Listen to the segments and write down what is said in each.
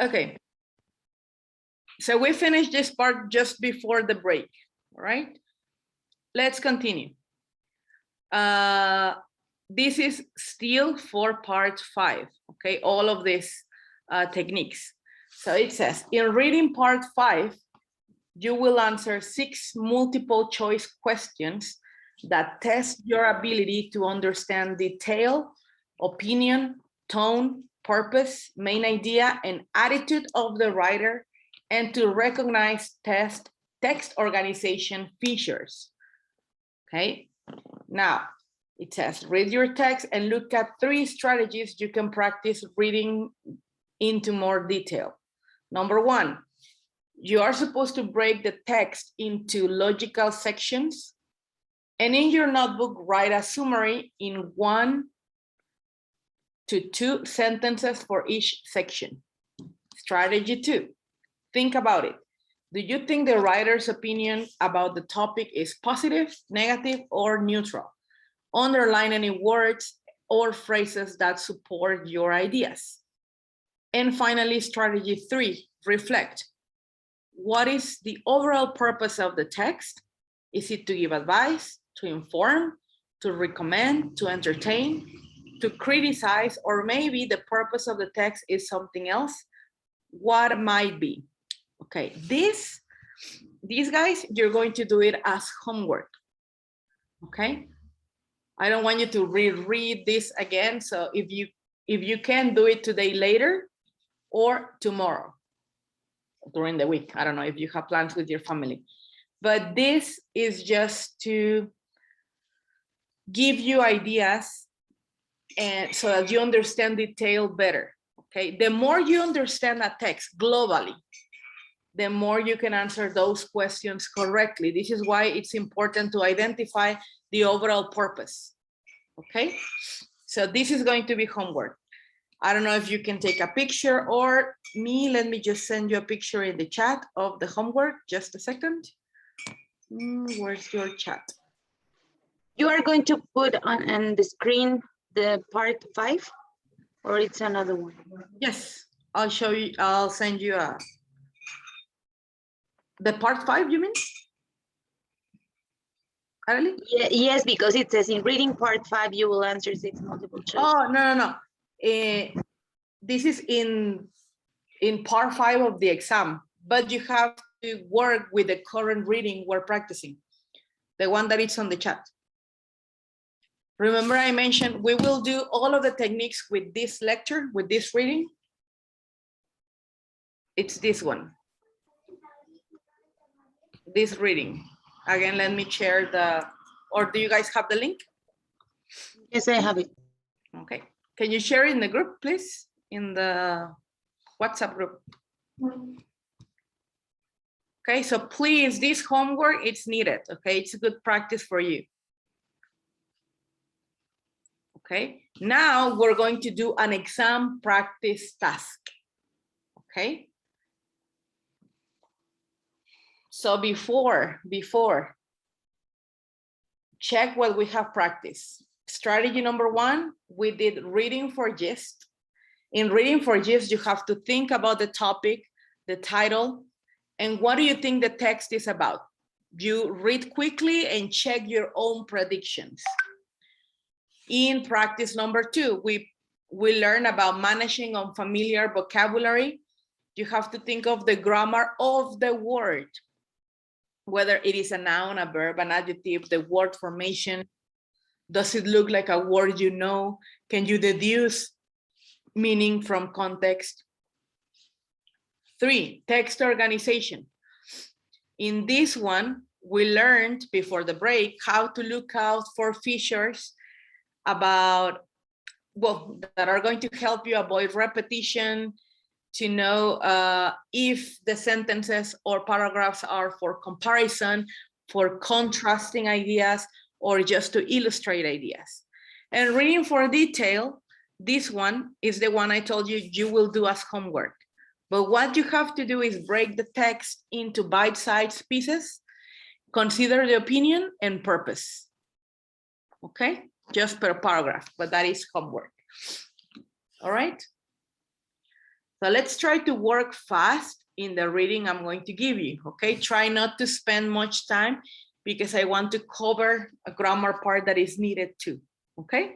Okay. So we finished this part just before the break, all right? Let's continue. This is still for part 5, okay? All of these techniques. So it says, in reading part 5, you will answer 6 multiple choice questions that test your ability to understand detail, opinion, tone, purpose, main idea, and attitude of the writer, and to recognize text organization features. Okay, now it says, read your text and look at 3 strategies you can practice reading into more detail. Number 1, you are supposed to break the text into logical sections, and in your notebook, write a summary in 1 to 2 sentences for each section. Strategy 2, think about it. Do you think the writer's opinion about the topic is positive, negative, or neutral? Underline any words or phrases that support your ideas. And finally, strategy 3, reflect. What is the overall purpose of the text? Is it to give advice, to inform, to recommend, to entertain, to criticize, or maybe the purpose of the text is something else? What might be? Okay, these guys, you're going to do it as homework. Okay, I don't want you to reread this again. So if you can, do it today later or tomorrow during the week. I don't know if you have plans with your family, but this is just to give you ideas and so that you understand detail better. Okay, the more you understand a text globally, the more you can answer those questions correctly. This is why it's important to identify the overall purpose. Okay, so this is going to be homework. I don't know if you can take a picture or let me just send you a picture in the chat of the homework. Just a second. Where's your chat? You are going to put on the screen the part 5, or it's another one? Yes, I'll show you. I'll send you the part 5, you mean? Really? Yeah, yes, because it says in reading part 5, you will answer 6 multiple choice. Oh, no. This is in part 5 of the exam, but you have to work with the current reading we're practicing, the one that is on the chat. Remember I mentioned we will do all of the techniques with this lecture, with this reading. It's this one. This reading. Again, let me share or do you guys have the link? Yes, I have it. Okay. Can you share it in the group, please? In the WhatsApp group. Okay, so please, this homework, it's needed, okay? It's a good practice for you. Okay, now we're going to do an exam practice task, okay? So before, check what we have practiced. Strategy number 1, we did reading for gist. In reading for gist, you have to think about the topic, the title, and what do you think the text is about? You read quickly and check your own predictions. In practice number 2, we learn about managing unfamiliar vocabulary. You have to think of the grammar of the word, whether it is a noun, a verb, an adjective, the word formation. Does it look like a word you know? Can you deduce meaning from context? 3, text organization. In this one, we learned before the break how to look out for features that are going to help you avoid repetition, to know if the sentences or paragraphs are for comparison, for contrasting ideas, or just to illustrate ideas. And reading for detail, this one is the one I told you you will do as homework. But what you have to do is break the text into bite-sized pieces, consider the opinion and purpose. Okay? Just per paragraph, but that is homework. All right? So let's try to work fast in the reading I'm going to give you, okay? Try not to spend much time because I want to cover a grammar part that is needed too, okay?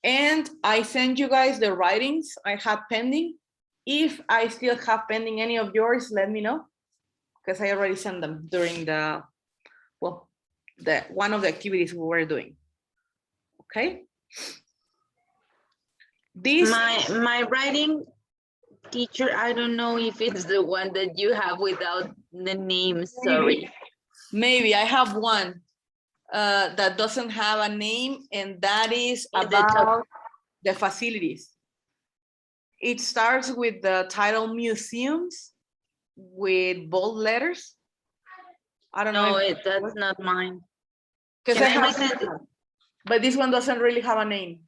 And I send you guys the writings I have pending. If I still have pending any of yours, let me know, because I already sent them during the, well, the one of the activities we were doing. Okay. This My writing teacher, I don't know if it's the one that you have without the name, sorry. Maybe I have one that doesn't have a name, and that is In the top. about the facilities. It starts with the title museums with bold letters. I don't know. No, that's not mine. Because Can I I have resend this it? one, but this one doesn't really have a name.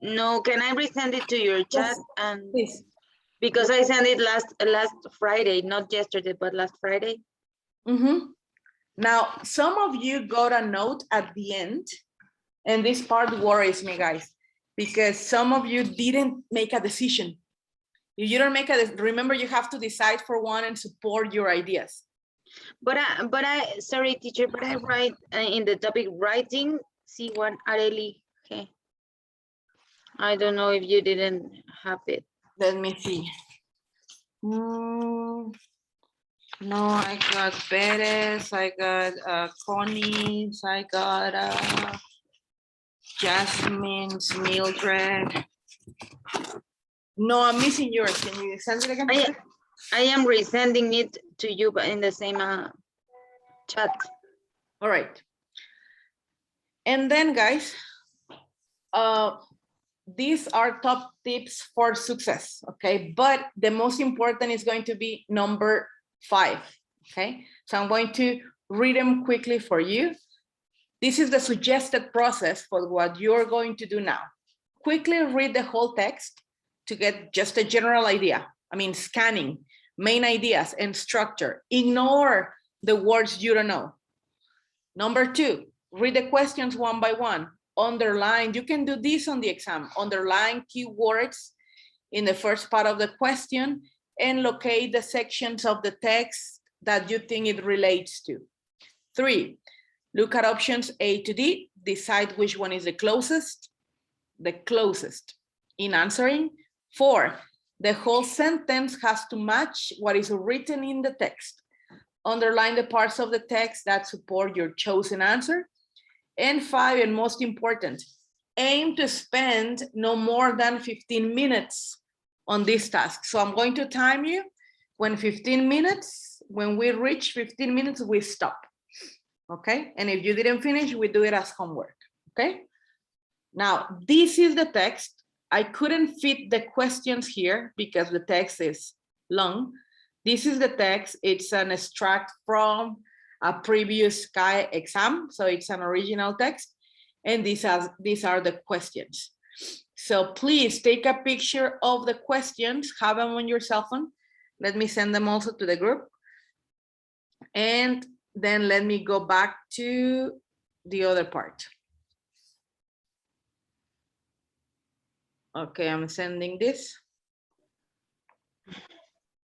No, can I resend it to your chat? Yes, And please. because I sent it last Friday, not yesterday, but last Friday. Mm-hmm. Now, some of you got a note at the end, and this part worries me, guys, because some of you didn't make a decision. If you don't make a, remember, you have to decide for one and support your ideas. But I, sorry, teacher, but I write in the topic writing, C1 Areli. Okay. I don't know if you didn't have it. Let me see. No, I got Perez, I got Connie's, I got Jasmine's, Mildred. No, I'm missing yours. Can you send it again? I am resending it to you, but in the same chat. All right. And then, guys, these are top tips for success, okay? But the most important is going to be number 5, okay? So I'm going to read them quickly for you. This is the suggested process for what you're going to do now. Quickly read the whole text to get just a general idea. I mean, scanning, main ideas and structure. Ignore the words you don't know. Number 2, read the questions one by one. Underline, you can do this on the exam. Underline keywords in the first part of the question and locate the sections of the text that you think it relates to. 3, look at options A to D, decide which one is the closest in answering. 4, the whole sentence has to match what is written in the text. Underline the parts of the text that support your chosen answer. And 5, and most important, aim to spend no more than 15 minutes on this task. So I'm going to time you. When we reach 15 minutes, we stop. Okay, and if you didn't finish, we do it as homework. Okay, now this is the text. I couldn't fit the questions here because the text is long. This is the text. It's an extract from a previous Sky exam, so it's an original text, and these are the questions. So please take a picture of the questions, have them on your cell phone. Let me send them also to the group. And then let me go back to the other part. Okay, I'm sending this.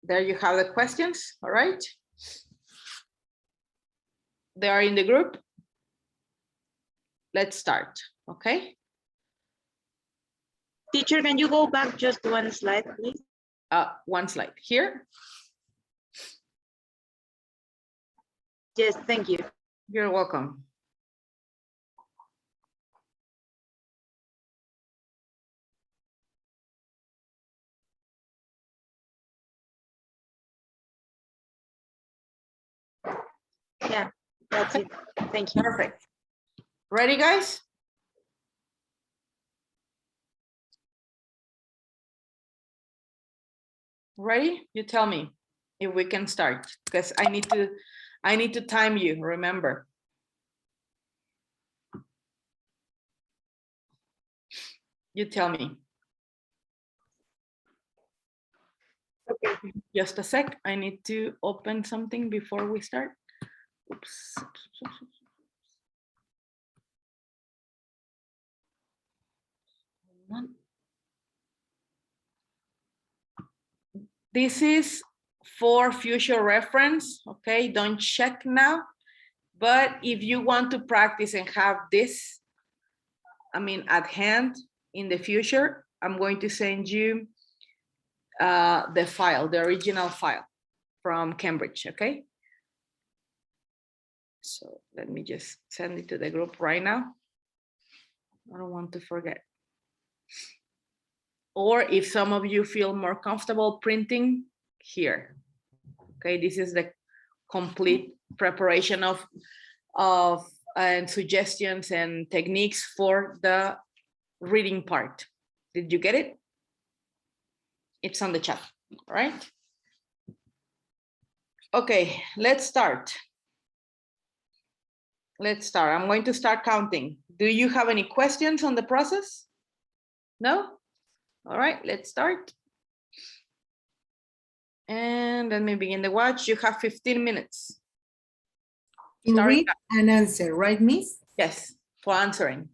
There you have the questions, all right? They are in the group. Let's start, okay? Teacher, can you go back just one slide, please? One slide here. Yes, thank you. You're welcome. Yeah, that's it. Thank you. Perfect. Ready, guys? Ready? You tell me if we can start, because I need to time you, remember. You tell me. Okay, just a sec. I need to open something before we start. Oops. This is for future reference, okay? Don't check now. But if you want to practice and have this, I mean, at hand in the future, I'm going to send you the file, the original file from Cambridge, okay? So let me just send it to the group right now. I don't want to forget. Or if some of you feel more comfortable printing, here. Okay, this is the complete preparation of and suggestions and techniques for the reading part. Did you get it? It's on the chat, all right? Okay, let's start. Let's start. I'm going to start counting. Do you have any questions on the process? No? All right, let's start. And let me begin the watch. You have 15 minutes. In Starting read and answer, right, Miss? Yes, for answering.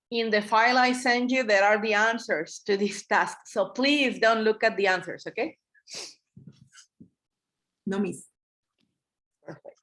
In the file I send you, there are the answers to this task. So please don't look at the answers, okay? No, Miss. Perfect.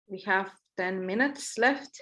We have 10 minutes left.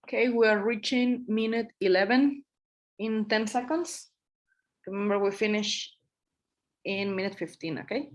Okay, we are reaching minute 11 in 10 seconds. Remember, we finish in minute 15, okay?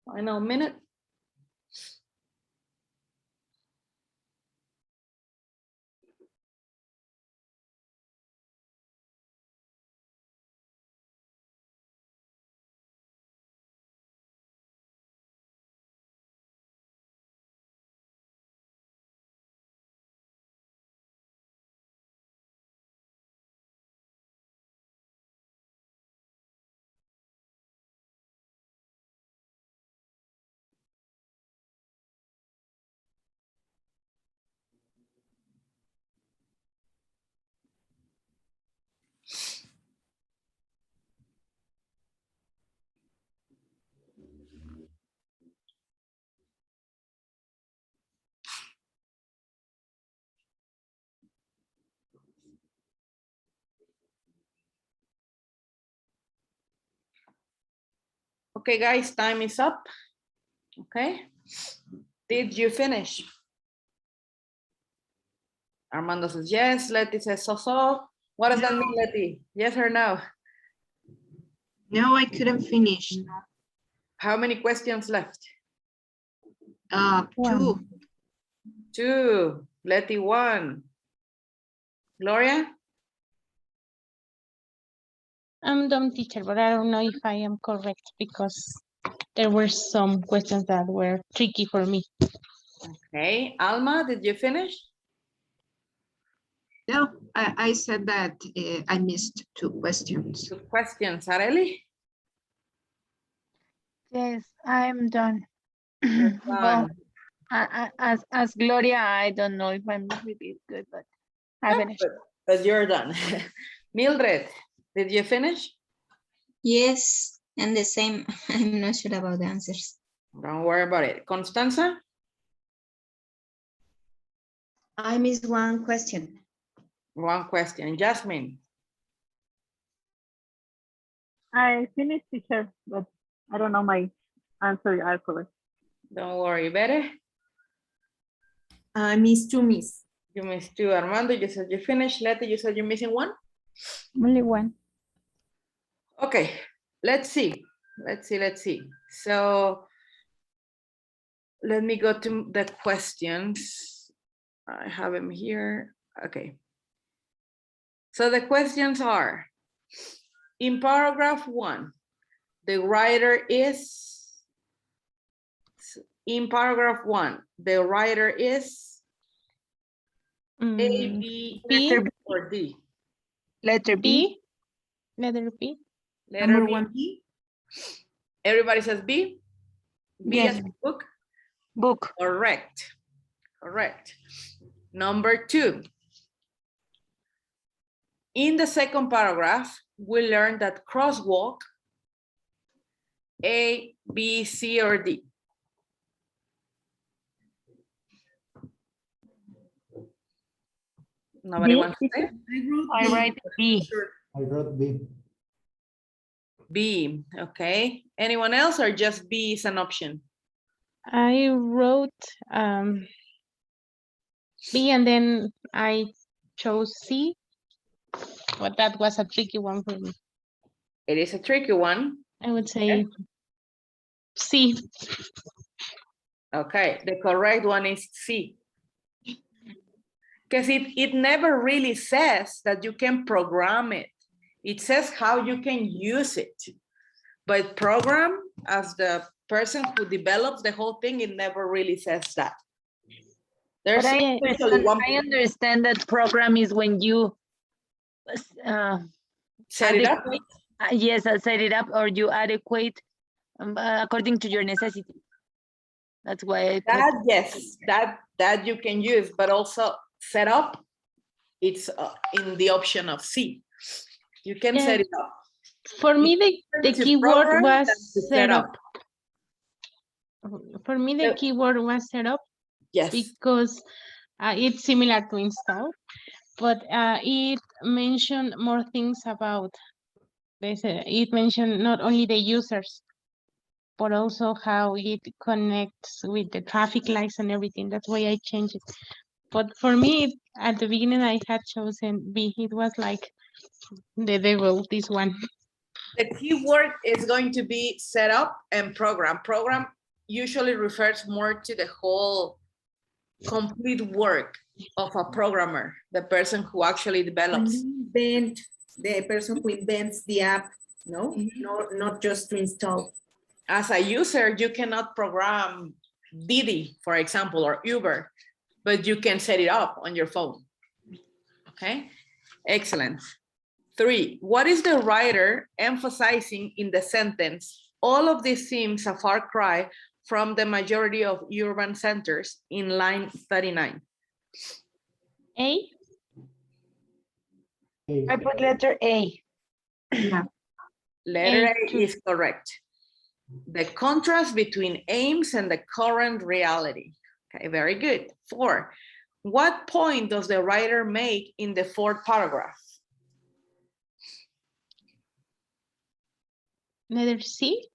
Final minute. Okay, guys, time is up. Okay. Did you finish? Armando says yes. Letty says so. What does that mean, Letty? Yes or no? No, I couldn't finish. How many questions left? Two. Two. Letty, one. Gloria? I'm done, teacher, but I don't know if I am correct because there were some questions that were tricky for me. Okay, Alma, did you finish? No, I said that I missed 2 questions. Two questions, Areli? Yes, I'm done. You're Well, done. as Gloria, I don't know if I'm really good, but I finished. But you're done. Mildred, did you finish? Yes, and the same. I'm not sure about the answers. Don't worry about it. Constanza? I missed one question. One question. Jasmine? I finished, teacher, but I don't know my answer actually. Don't worry, Bere? I miss two, miss. You missed two. Armando, you said you finished. Letty, you said you're missing one? Only one. Okay, let's see. Let's see. So let me go to the questions. I have them here. Okay. So the questions are, in paragraph 1, the writer is, in paragraph 1, the writer is A, Mm, B, B. or D? Letter B. B. Letter B. Letter Number B. 1B. Everybody says B? B Yes. as in book? Book. Correct. Correct. Number 2. In the second paragraph, we learned that crosswalk A, B, C, or D. Nobody B, wants to say? I write B. I wrote B. B, okay. Anyone else or just B is an option? I wrote B and then I chose C, but that was a tricky one for me. It is a tricky one. I would say C. Okay, the correct one is C. Because it never really says that you can program it. It says how you can use it. But program, as the person who develops the whole thing, it never really says that. There's But usually one I understand that program is when you set it up. yes, set it up or you adequate according to your necessity. That's why I That, yes, that you can use, but also set up, it's in the option of C. You can set it up. For me, the To keyword program, was that's to set up. For me, the keyword was set up Yes, because it's similar to install, but it mentioned more things about this. It mentioned not only the users, but also how it connects with the traffic lights and everything. That's why I changed it. But for me, at the beginning, I had chosen B. It was like the devil, this one. the keyword is going to be set up and program. Program usually refers more to the whole complete work of a programmer, the person who actually develops. Invent, the person who invents the app, no? No, not just to install. As a user, you cannot program Didi, for example, or Uber, but you can set it up on your phone. Okay, excellent. 3, what is the writer emphasizing in the sentence? All of this seems a far cry from the majority of urban centers in line 39. A. A. I put letter A. Letter A too. is correct. The contrast between aims and the current reality. Okay, very good. 4, what point does the writer make in the 4th paragraph? Letter C.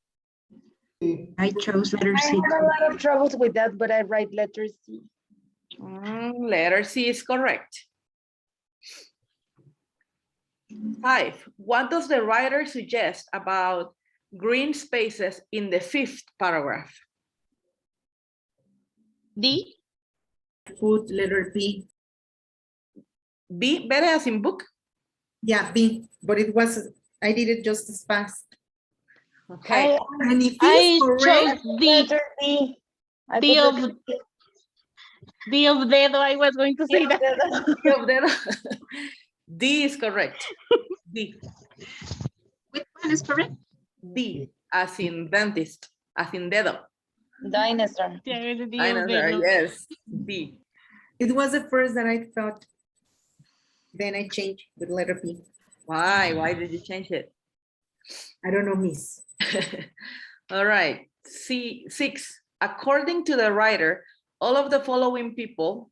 I chose letter I C. had a lot of troubles with that, but I write letter C. Letter C is correct. 5, what does the writer suggest about green spaces in the 5th paragraph? D. Put letter B. B, better as in book? Yeah, B, but it was, I did it just as fast. Okay, And if I it's correct, chose D. Letter D. I D put of letter D. D of dedo, I was going to say that. D of dedo. D is correct. D. Which one is correct? D, as in dentist, as in dedo. Dinosaur. Yeah, it's the D I of know, sorry, dedo. yes, D. It was the first that I thought. Then I changed with letter P. Why? Why did you change it? I don't know, miss. All right, C6. According to the writer, all of the following people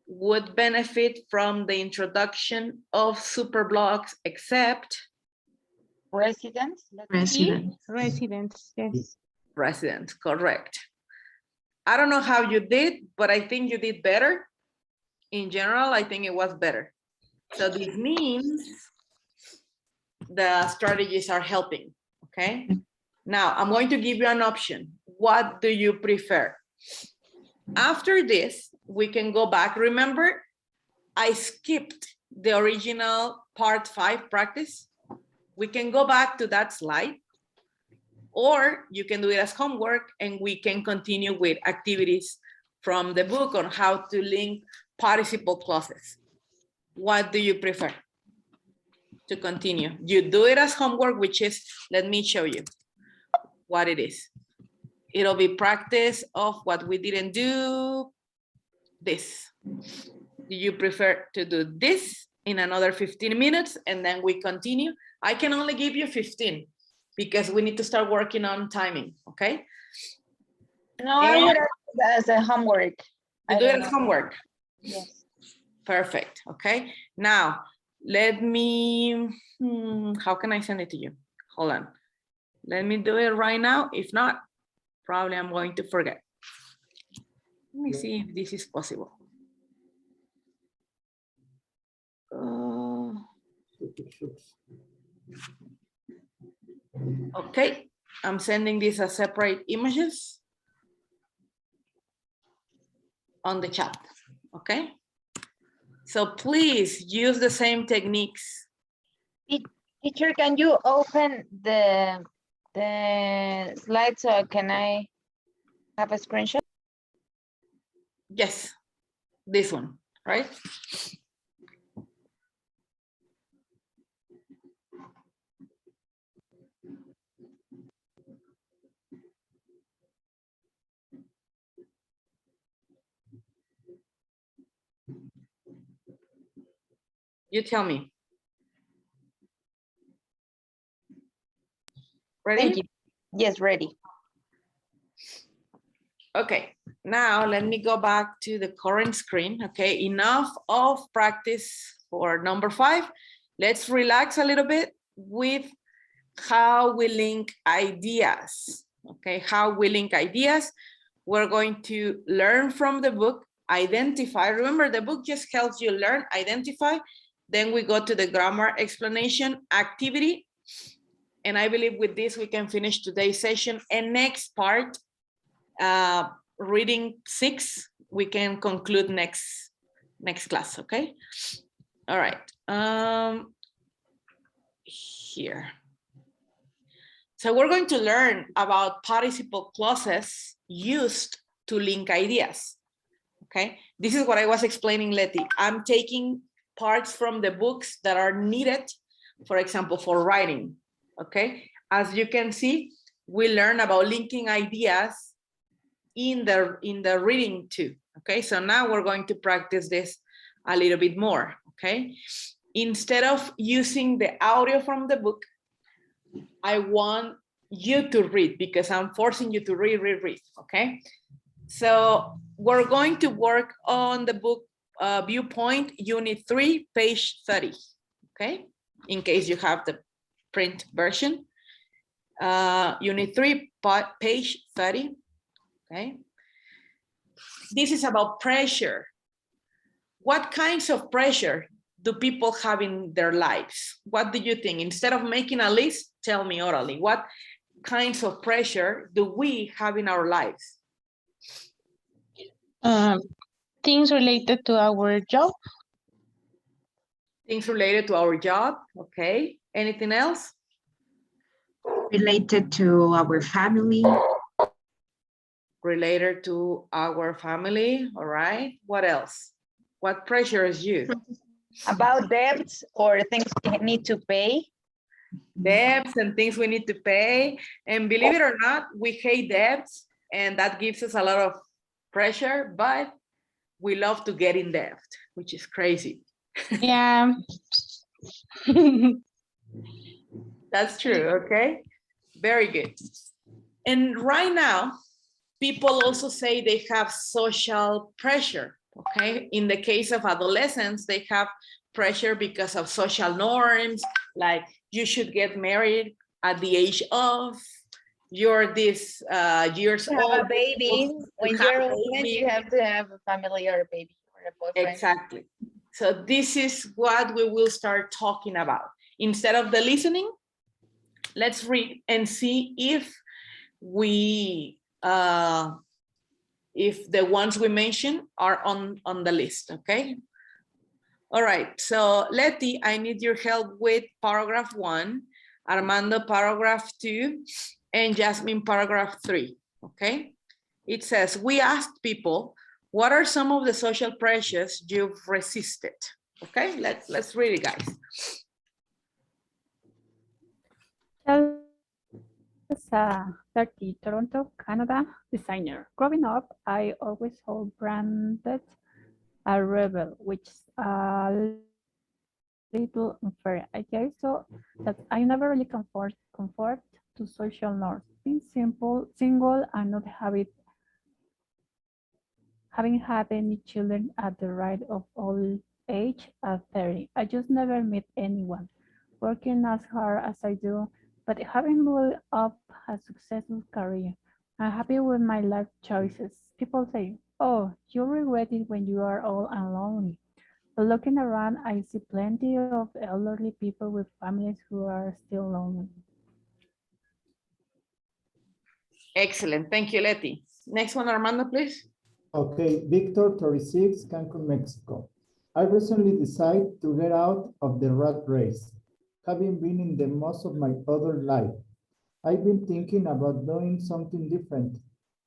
would benefit from the introduction of superblocks except Residents. Resident. Residents, yes. residents, correct. I don't know how you did, but I think you did better. In general, I think it was better. So this means the strategies are helping, okay? Now, I'm going to give you an option. What do you prefer? After this, we can go back. Remember, I skipped the original part 5 practice. We can go back to that slide, or you can do it as homework and we can continue with activities from the book on how to link participle clauses. What do you prefer to continue? You do it as homework, which is, let me show you what it is. It'll be practice of what we didn't do, this. Do you prefer to do this in another 15 minutes and then we continue? I can only give you 15 because we need to start working on timing, okay? No, I would have as a homework. You I do it don't as know. homework. Yes. Perfect, okay? Now, let me, how can I send it to you? Hold on. Let me do it right now. If not, probably I'm going to forget. Let me see if this is possible. Okay, I'm sending this as separate images on the chat, okay? So please use the same techniques. Teacher, can you open the slide so can I have a screenshot? Yes, this one, right? You tell me. Ready? Thank you. Yes, ready. Okay, now let me go back to the current screen. Okay, enough of practice for number 5. Let's relax a little bit with how we link ideas. Okay, how we link ideas. We're going to learn from the book, identify. Remember, the book just helps you learn, identify. Then we go to the grammar explanation activity. And I believe with this, we can finish today's session. And next part, reading 6, we can conclude next class, okay? All right, here. So we're going to learn about participle clauses used to link ideas, okay? This is what I was explaining, Letty. I'm taking parts from the books that are needed, for example, for writing, okay? As you can see, we learn about linking ideas in the reading too, okay? So now we're going to practice this a little bit more, okay? Instead of using the audio from the book, I want you to read because I'm forcing you to read, okay? So we're going to work on the book Viewpoint, Unit 3, page 30, okay? In case you have the print version. Unit 3, page 30, okay? This is about pressure. What kinds of pressure do people have in their lives? What do you think? Instead of making a list, tell me orally, what kinds of pressure do we have in our lives? Things related to our job. Things related to our job, okay. Anything else? Related to our family. related to our family, all right? What else? What pressures you? About debts or things we need to pay. Debts and things we need to pay. And believe it or not, we hate debts and that gives us a lot of pressure, but we love to get in debt, which is crazy. Yeah. That's true, okay? Very good. And right now, people also say they have social pressure, okay? In the case of adolescents, they have pressure because of social norms, like you should get married at the age of, you're this years To have old. a baby. When have you're a a woman, baby. you have to have a family or a baby or a boyfriend. Exactly. So this is what we will start talking about. Instead of the listening, let's read and see if we if the ones we mentioned are on the list, okay? All right, so Letty, I need your help with paragraph 1, Armando paragraph 2, and Jasmine paragraph 3, okay? It says, we asked people, what are some of the social pressures you've resisted? Okay, let's read it, guys. Elsa 30, Toronto, Canada, designer. Growing up, I always felt branded a rebel, which is a little unfair. I guess so that I never really conform to social norms. Being simple, single, and not having had any children at the right of old age at 30. I just never met anyone working as hard as I do, but having built up a successful career. I'm happy with my life choices. People say, oh, you regret it when you are old and lonely. But looking around, I see plenty of elderly people with families who are still lonely. Excellent, thank you, Letty. Next one, Armando, please. Okay, Victor, 36, Cancun, Mexico. I recently decided to get out of the rat race, having been in the most of my other life. I've been thinking about doing something different,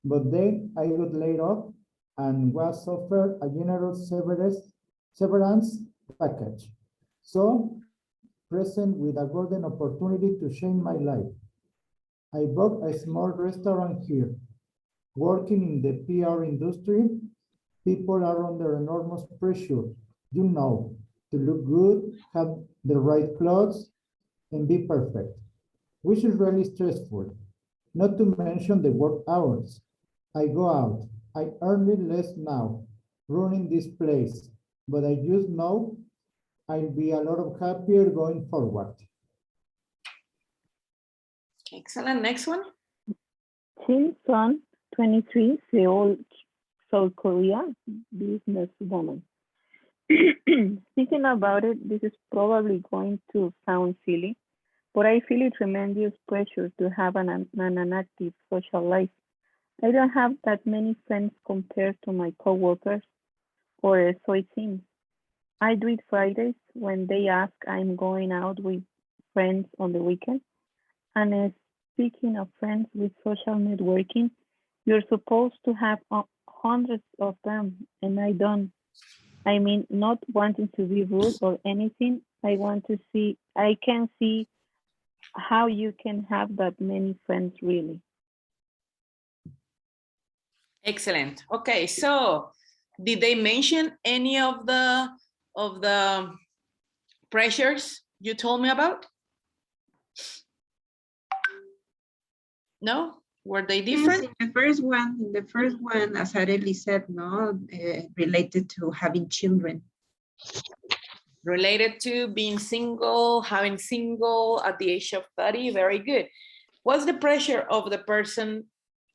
but then I got laid off and was offered a generous severance package. So, present with a golden opportunity to change my life. I bought a small restaurant here. Working in the PR industry, people are under enormous pressure, you know, to look good, have the right clothes, and be perfect, which is really stressful. Not to mention the work hours. I go out, I earn less now, running this place, but I just know I'll be a lot of happier going forward. Excellent, next one. Kim Sun, 23, Seoul, South Korea, businesswoman. Thinking about it, this is probably going to sound silly, but I feel a tremendous pressure to have an active social life. I don't have that many friends compared to my coworkers, or so it seems. I do it Fridays when they ask I'm going out with friends on the weekend. And speaking of friends with social networking, you're supposed to have hundreds of them, and I don't. I mean, not wanting to be rude or anything. I can see how you can have that many friends really. Excellent. Okay, so did they mention any of the pressures you told me about? No? Were they Yes, different? in the first one, as Arely said, no, related to having children. Related to being single, having single at the age of 30, very good. What's the pressure of the person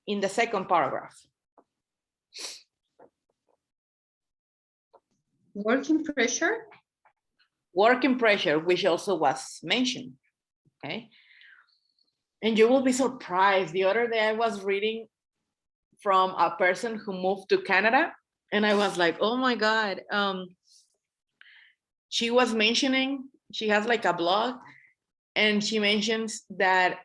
in the second paragraph? Working pressure? Working pressure, which also was mentioned, okay? And you will be surprised. The other day I was reading from a person who moved to Canada and I was like, oh my God. She was mentioning, she has like a blog and she mentions that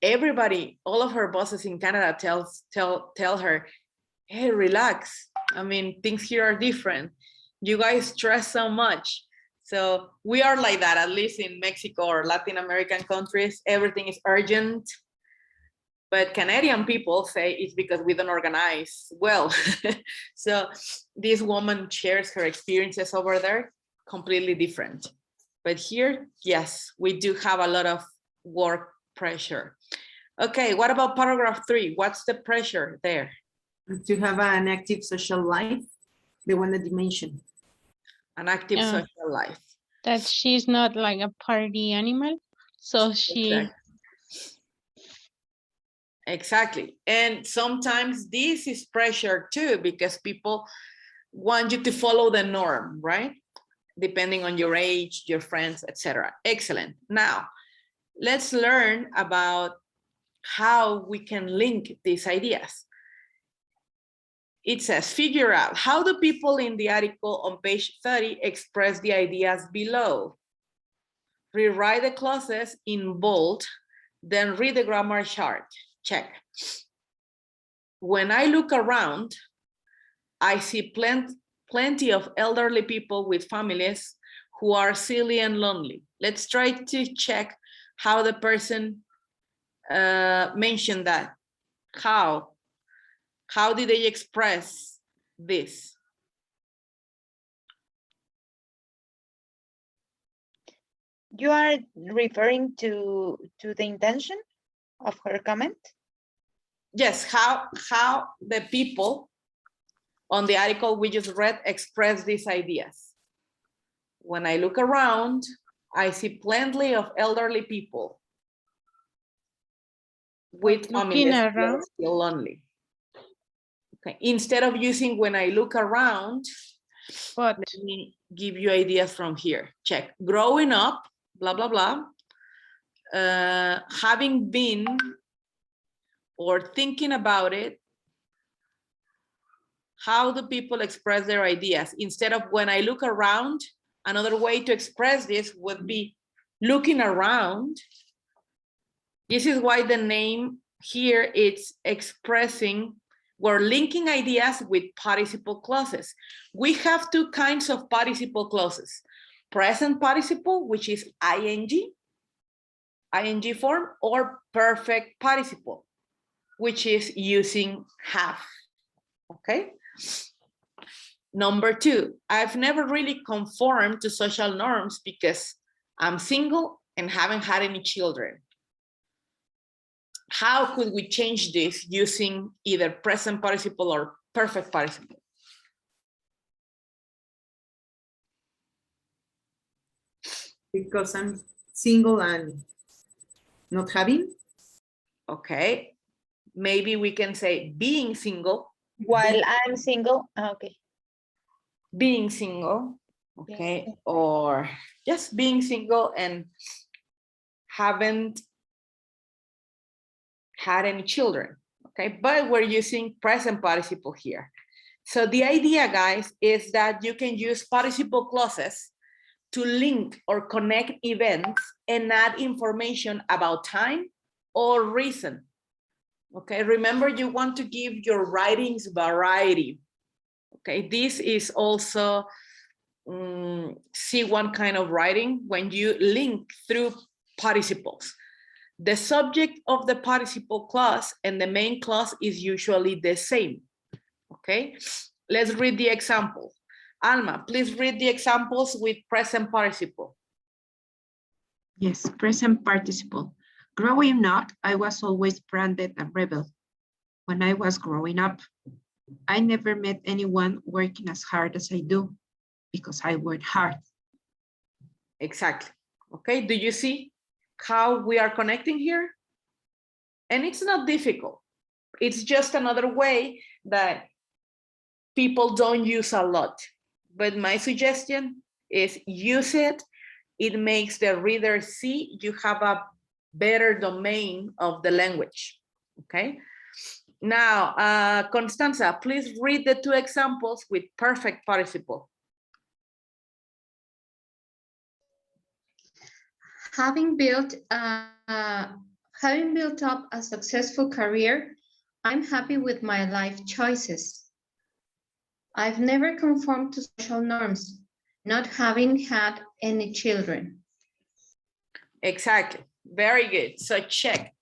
everybody, all of her bosses in Canada tell her, hey, relax. I mean, things here are different. You guys stress so much. So we are like that, at least in Mexico or Latin American countries, everything is urgent. But Canadian people say it's because we don't organize well. So this woman shares her experiences over there, completely different. But here, yes, we do have a lot of work pressure. Okay, what about paragraph 3? What's the pressure there? To have an active social life, the one that you mentioned. An active Yeah. social life. That she's not like a party animal. So she, Exactly. And sometimes this is pressure too, because people want you to follow the norm, right? Depending on your age, your friends, etc. Excellent. Now, let's learn about how we can link these ideas. It says, figure out how do people in the article on page 30 express the ideas below. Rewrite the clauses in bold, then read the grammar chart. Check. When I look around, I see plenty of elderly people with families who are silly and lonely. Let's try to check how the person mentioned that. How did they express this? You are referring to the intention of her comment? Yes, how the people on the article we just read express these ideas. When I look around, I see plenty of elderly people with looking families who are around. still lonely. Okay, instead of using when I look around, But let me give you ideas from here. Check. Growing up, blah, blah, blah. Having been or thinking about it. How do people express their ideas? Instead of when I look around, another way to express this would be looking around. This is why the name here is expressing, we're linking ideas with participle clauses. We have two kinds of participle clauses. Present participle, which is ing form, or perfect participle, which is using have, okay? Number 2, I've never really conformed to social norms because I'm single and haven't had any children. How could we change this using either present participle or perfect participle? Because I'm single and not having. Okay, maybe we can say being single. While I'm single, okay. Being single, okay, or just being single and haven't had any children, okay, but we're using present participle here. So the idea, guys, is that you can use participle clauses to link or connect events and add information about time or reason. Okay, remember you want to give your writings variety. Okay, this is also C1 kind of writing when you link through participles. The subject of the participle clause and the main clause is usually the same. Okay, let's read the example. Alma, please read the examples with present participle. Yes, present participle. Growing up, I was always branded a rebel. When I was growing up, I never met anyone working as hard as I do because I work hard. Exactly. Okay, do you see how we are connecting here? And it's not difficult. It's just another way that people don't use a lot. But my suggestion is use it. It makes the reader see you have a better domain of the language. Okay. Now, Constanza, please read the two examples with perfect participle. Having built a Having built up a successful career, I'm happy with my life choices. I've never conformed to social norms, not having had any children. Exactly. Very good. So check.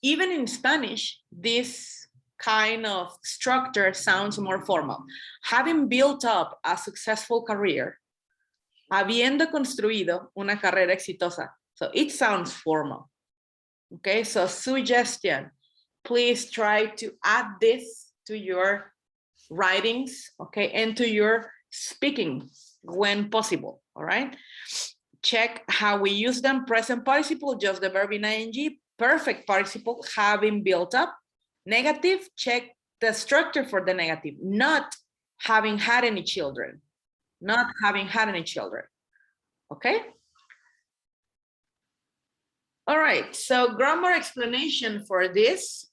Even in Spanish, this kind of structure sounds more formal. Having built up a successful career, habiendo construido una carrera exitosa. So it sounds formal. Okay, so suggestion, please try to add this to your writings, okay, and to your speaking when possible, all right? Check how we use them. Present participle, just the verb in ing. Perfect participle, having built up. Negative, check the structure for the negative, not having had any children, not having had any children, okay? All right, so grammar explanation for this.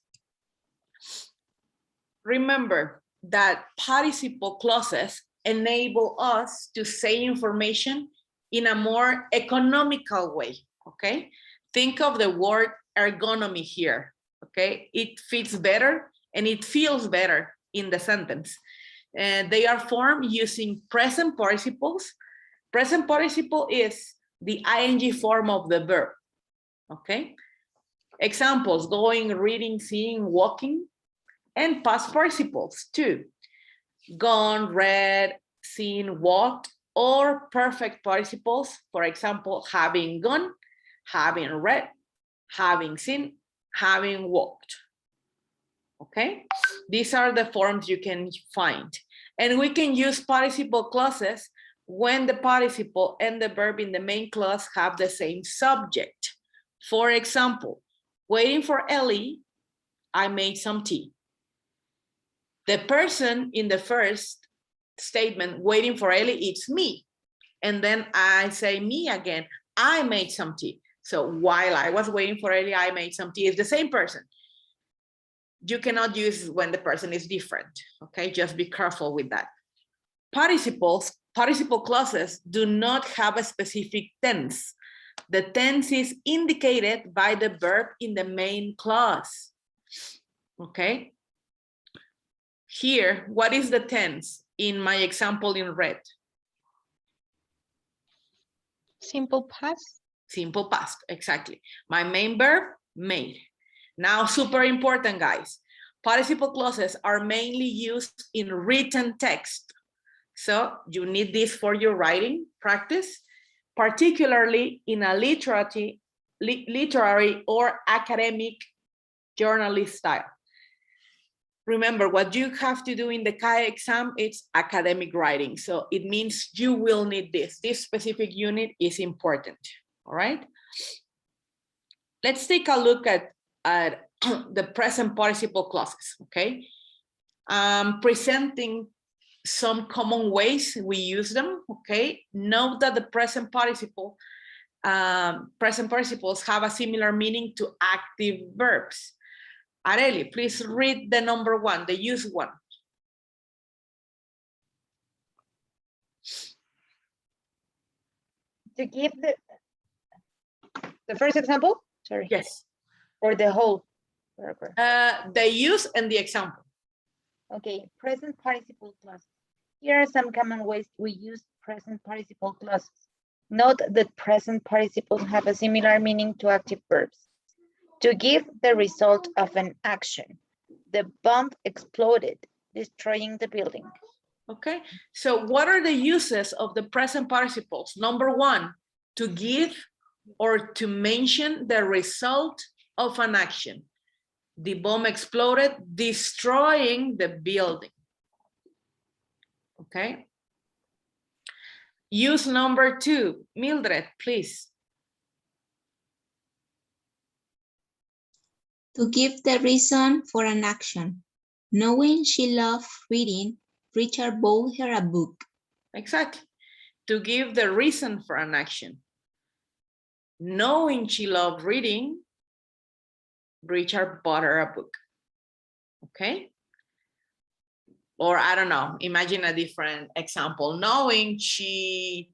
Remember that participle clauses enable us to say information in a more economical way, okay? Think of the word ergonomy here, okay? It fits better and it feels better in the sentence. And they are formed using present participles. Present participle is the ing form of the verb, okay? Examples, going, reading, seeing, walking, and past participles too. Gone, read, seen, walked, or perfect participles, for example, having gone, having read, having seen, having walked. Okay, these are the forms you can find. And we can use participle clauses when the participle and the verb in the main clause have the same subject. For example, waiting for Ellie, I made some tea. The person in the first statement, waiting for Ellie, it's me. And then I say me again, I made some tea. So while I was waiting for Ellie, I made some tea. It's the same person. You cannot use when the person is different, okay? Just be careful with that. Participles, participle clauses do not have a specific tense. The tense is indicated by the verb in the main clause, okay? Here, what is the tense in my example in red? Simple past. Simple past, exactly. My main verb, made. Now, super important, guys. Participle clauses are mainly used in written text. So you need this for your writing practice, particularly in a literary or academic journalist style. Remember, what you have to do in the CAE exam, it's academic writing. So it means you will need this. This specific unit is important, all right? Let's take a look at the present participle clauses, okay? Presenting some common ways we use them, okay? Note that the present participles have a similar meaning to active verbs. Areli, please read the number one, the use one. To give the first example, sorry. Yes. Or the whole paragraph. The use and the example. Okay, present participle clauses. Here are some common ways we use present participle clauses. Note that present participles have a similar meaning to active verbs. To give the result of an action. The bomb exploded, destroying the building. Okay, so what are the uses of the present participles? Number one, to give or to mention the result of an action. The bomb exploded, destroying the building. Okay. Use number two, Mildred, please. To give the reason for an action. Knowing she loved reading, Richard bought her a book. Exactly. To give the reason for an action. Knowing she loved reading, Richard bought her a book. Okay. Or I don't know, imagine a different example. Knowing she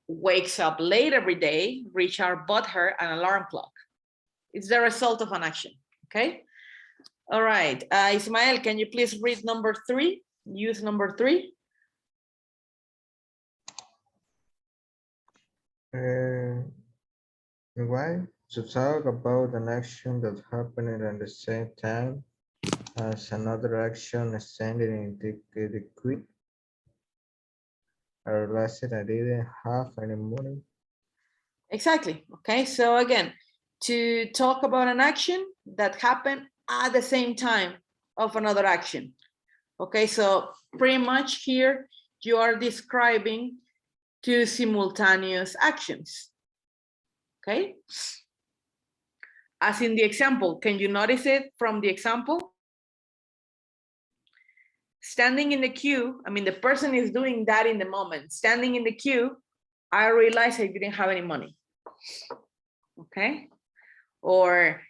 wakes up late every day, Richard bought her an alarm clock. It's the result of an action, okay? All right, Ismael, can you please read number 3? Use number 3. Why? To talk about an action that happened at the same time as another action standing in the quit. I realized I didn't have any money. Exactly, okay? So again, to talk about an action that happened at the same time of another action. Okay, so pretty much here you are describing 2 simultaneous actions. Okay, as in the example, can you notice it from the example? Standing in the queue, I mean, the person is doing that in the moment. Standing in the queue, I realized I didn't have any money. Okay, or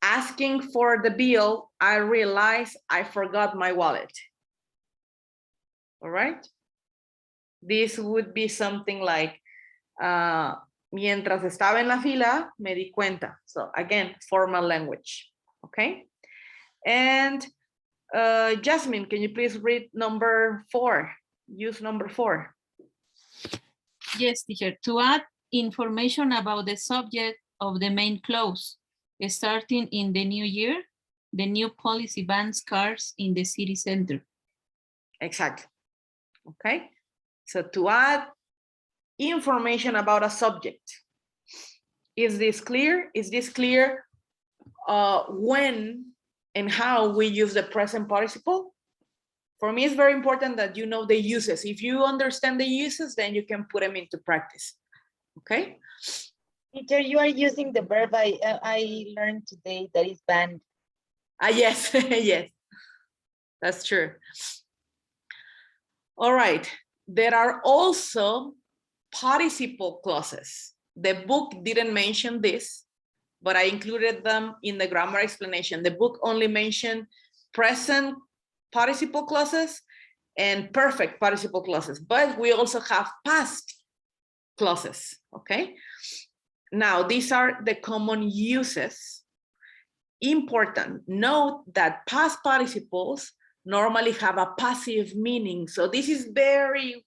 asking for the bill, I realized I forgot my wallet. All right, this would be something like, mientras estaba en la fila, me di cuenta. So again, formal language, okay? And Jasmine, can you please read number 4? Use number 4. Yes, teacher. To add information about the subject of the main clause, starting in the new year, the new policy bans cars in the city center. Exactly, okay? So to add information about a subject. Is this clear? Is this clear when and how we use the present participle? For me, it's very important that you know the uses. If you understand the uses, then you can put them into practice, okay? Teacher, you are using the verb I learned today that is banned. Yes, yes, that's true. All right, there are also participle clauses. The book didn't mention this, but I included them in the grammar explanation. The book only mentioned present participle clauses and perfect participle clauses, but we also have past clauses, okay? Now, these are the common uses. Important, note that past participles normally have a passive meaning. So this is very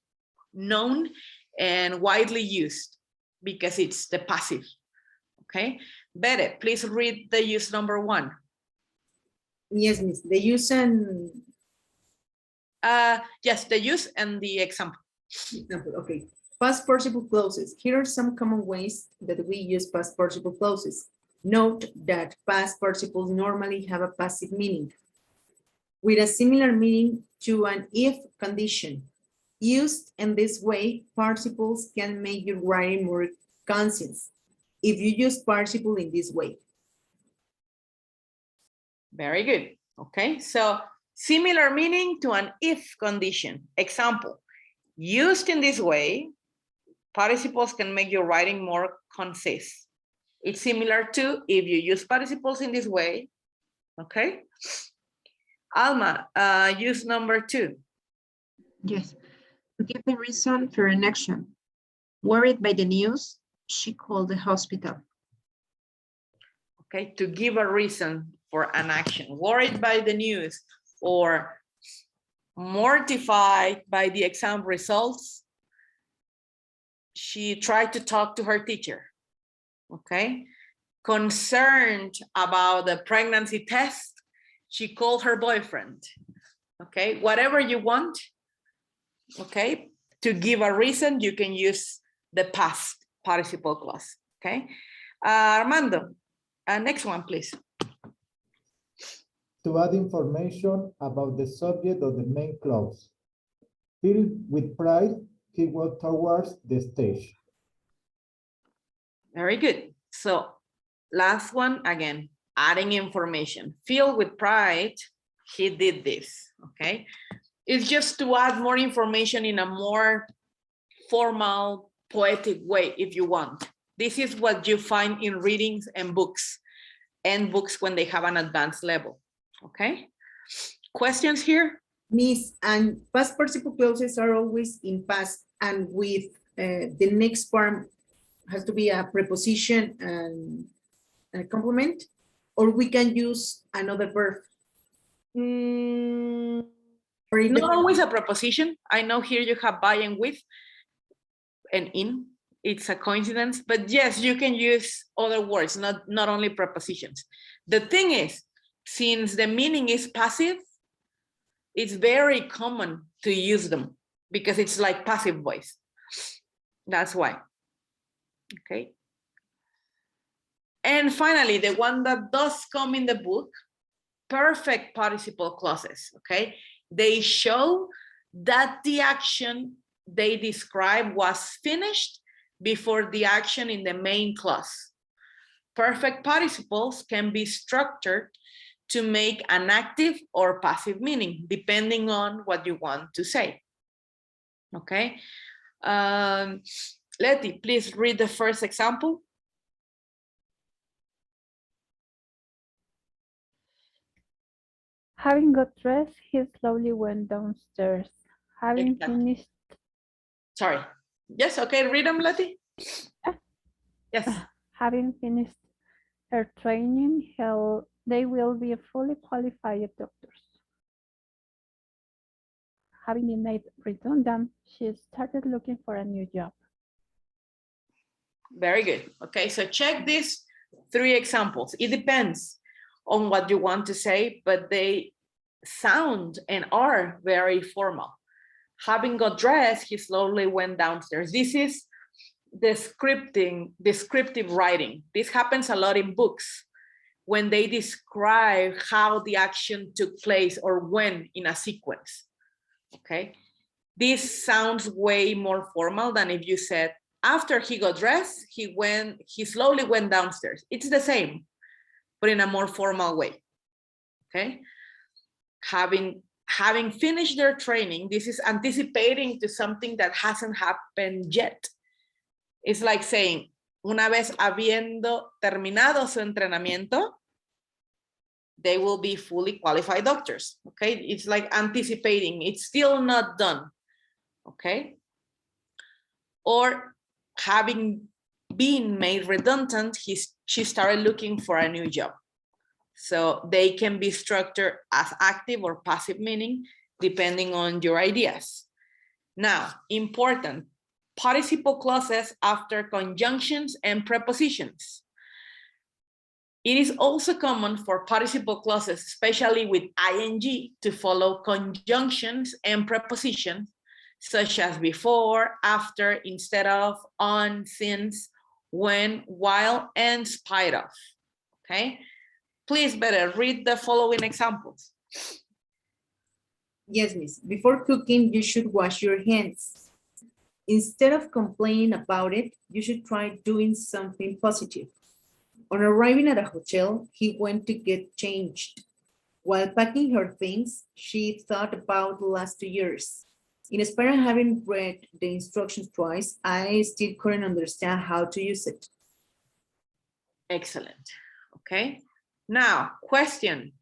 known and widely used because it's the passive, okay? Bere, please read the use number 1. Yes, miss. The use and yes, the use and the example. okay. Past participle clauses. Here are some common ways that we use past participle clauses. Note that past participles normally have a passive meaning with a similar meaning to an if condition. Used in this way, participles can make your writing more conscious if you use participle in this way. Very good. Okay, so similar meaning to an if condition. Example, used in this way, participles can make your writing more concise. It's similar to if you use participles in this way, okay? Alma, use number 2. Yes. Give the reason for an action. Worried by the news, she called the hospital. Okay, to give a reason for an action. Worried by the news or mortified by the exam results, she tried to talk to her teacher, okay? Concerned about the pregnancy test, she called her boyfriend, okay? Whatever you want, okay? To give a reason, you can use the past participle clause, okay? Armando, next one, please. To add information about the subject of the main clause. Filled with pride, he walked towards the stage. Very good. So last one, again, adding information. Filled with pride, he did this, okay? It's just to add more information in a more formal, poetic way, if you want. This is what you find in readings and books when they have an advanced level, okay? Questions here? Miss, and past participle clauses are always in past and with the next part has to be a preposition and complement, or we can use another verb. Or it Not depends. always a preposition. I know here you have by and with and in. It's a coincidence, but yes, you can use other words, not only prepositions. The thing is, since the meaning is passive, it's very common to use them because it's like passive voice. That's why. Okay. And finally, the one that does come in the book, perfect participle clauses, okay? They show that the action they describe was finished before the action in the main clause. Perfect participles can be structured to make an active or passive meaning, depending on what you want to say, okay? Letty, please read the first example. Having got dressed, he slowly went downstairs. Having Exactly. finished, Sorry. Yes, okay, read them, Letty. Yes. having finished her training, they will be fully qualified doctors. Having been made redundant, she started looking for a new job. Very good. Okay, so check these 3 examples. It depends on what you want to say, but they sound and are very formal. Having got dressed, he slowly went downstairs. This is descriptive writing. This happens a lot in books when they describe how the action took place or when in a sequence. Okay, this sounds way more formal than if you said, after he got dressed, he slowly went downstairs. It's the same, but in a more formal way. Okay, having finished their training, this is anticipating to something that hasn't happened yet. It's like saying, una vez habiendo terminado su entrenamiento, they will be fully qualified doctors. Okay, it's like anticipating, it's still not done. Okay, or having been made redundant, she started looking for a new job. So they can be structured as active or passive meaning, depending on your ideas. Now, important, participle clauses after conjunctions and prepositions. It is also common for participle clauses, especially with ing, to follow conjunctions and prepositions, such as before, after, instead of, on, since, when, while, and spite of. Okay, please better read the following examples. Yes, miss. Before cooking, you should wash your hands. Instead of complaining about it, you should try doing something positive. On arriving at a hotel, he went to get changed. While packing her things, she thought about the last 2 years. In spite of having read the instructions twice, I still couldn't understand how to use it. Excellent. Okay. Now, question.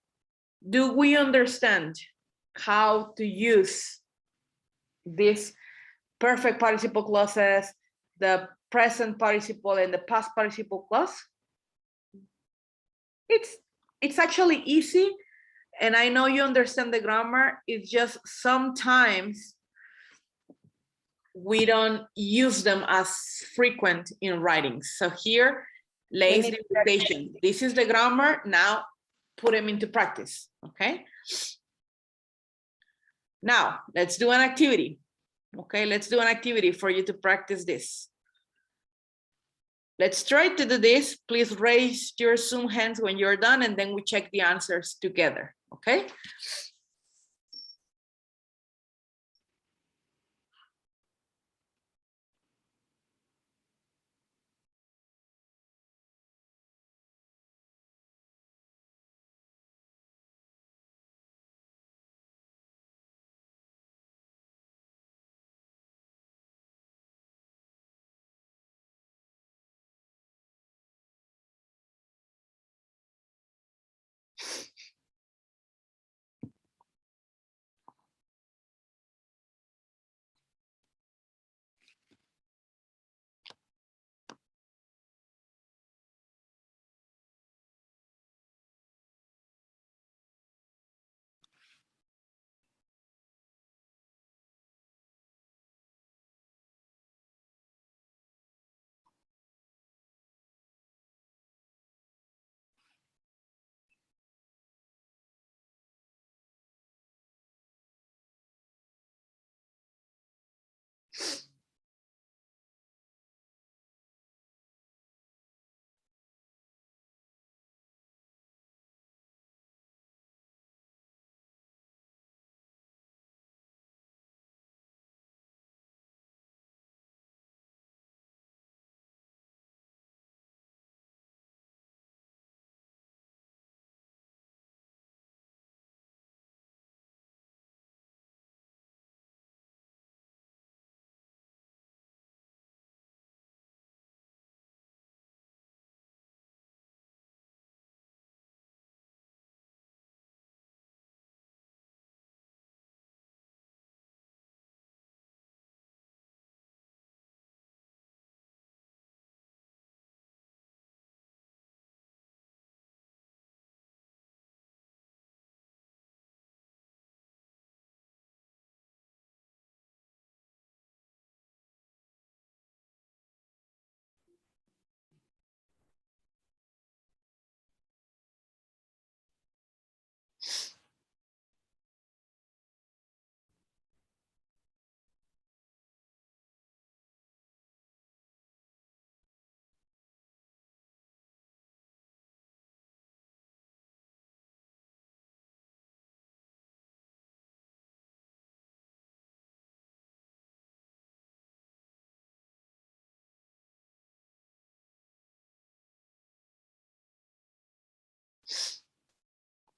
Do we understand how to use these perfect participle clauses, the present participle and the past participle clause? It's actually easy, and I know you understand the grammar. It's just sometimes we don't use them as frequent in writing. So here lays the invitation. This is the grammar. Now put them into practice. Okay. Now let's do an activity. Okay, let's do an activity for you to practice this. Let's try to do this. Please raise your Zoom hands when you're done, and then we check the answers together. Okay.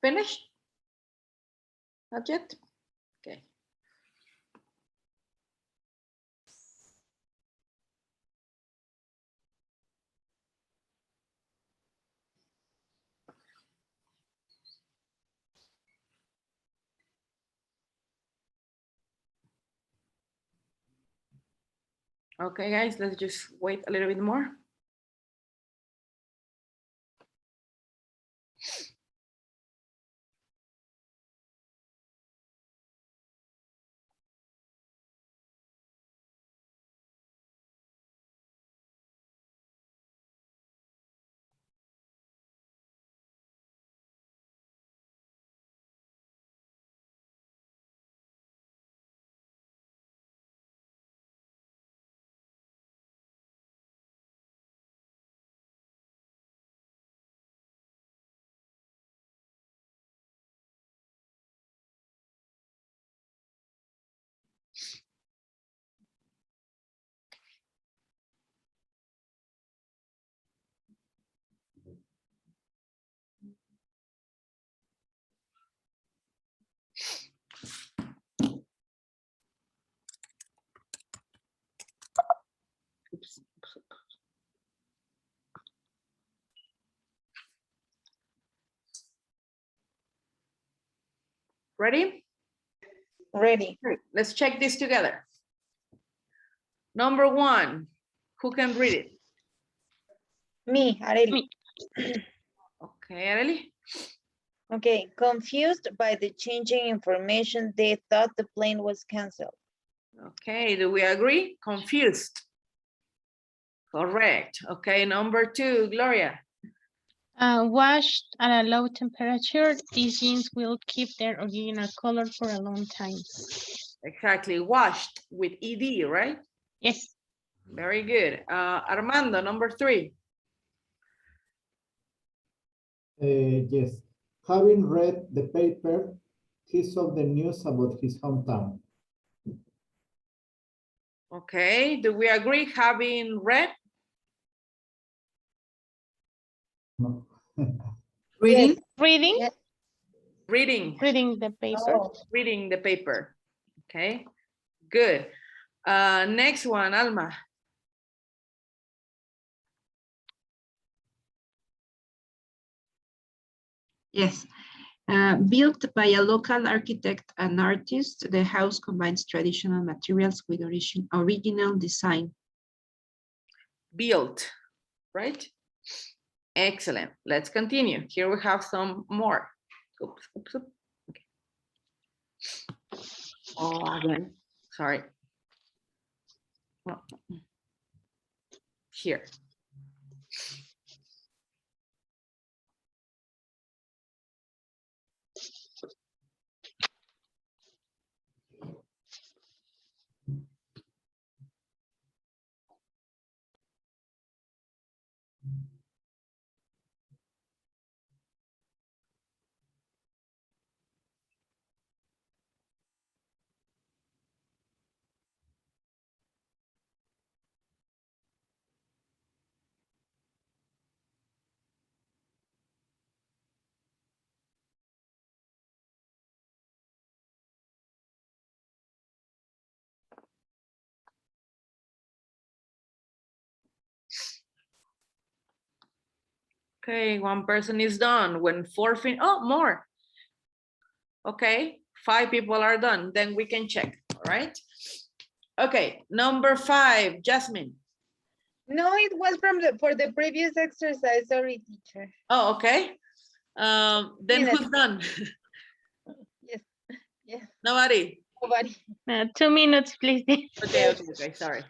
Finished? Not yet? Okay. Okay, guys, let's just wait a little bit more. Oops. Ready? Ready. Great. Let's check this together. Number one, who can read it? Me, Areli. Okay, Arely. Okay, confused by the changing information, they thought the plane was canceled. Okay, do we agree? Confused. Correct. Okay, number two, Gloria. Washed at a low temperature, these jeans will keep their original color for a long time. Exactly, washed with ED, right? Yes. Very good. Armando, number three. Yes. Having read the paper, he saw the news about his hometown. Okay, do we agree having read? No. Reading? Yes. Reading? Yes. Reading. Reading the paper. Oh, Reading the paper. Okay, good. Next one, Alma. Yes. Built by a local architect and artist, the house combines traditional materials with original design. Built, right? Excellent. Let's continue. Here we have some more. Oops, oops, oops. Okay. Oh, again, sorry. Well, here. Okay, one person is done. When four, oh, more. Okay, 5 people are done. Then we can check, all right? Okay, number 5, Jasmine. no, it was for the previous exercise. Sorry, teacher. Oh, okay. Then Minute. who's done? Yes. Yes. Nobody. Nobody. 2 minutes, please. Okay, okay, okay, sorry.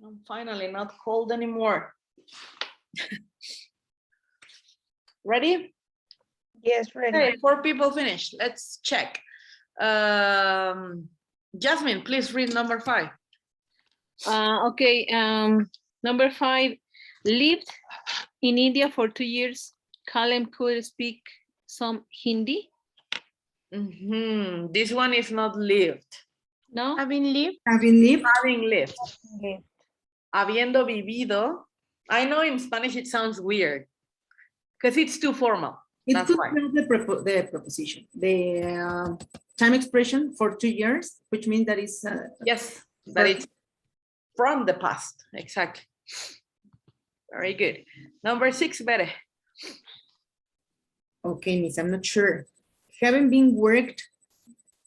I'm finally not cold anymore. Ready? Yes, ready. Okay, 4 people finished. Let's check. Jasmine, please read number 5. Okay, number 5, lived in India for 2 years. Kalem could speak some Hindi. This one is not lived. No? Having lived, Having lived, Having lived. Lived. Habiendo vivido. I know in Spanish it sounds weird because it's too formal. it That's could why. be the preposition, the time expression for 2 years, which means that is Yes, that it's from the past. Exactly. Very good. Number 6, Bere. okay, Miss, I'm not sure. Having been worked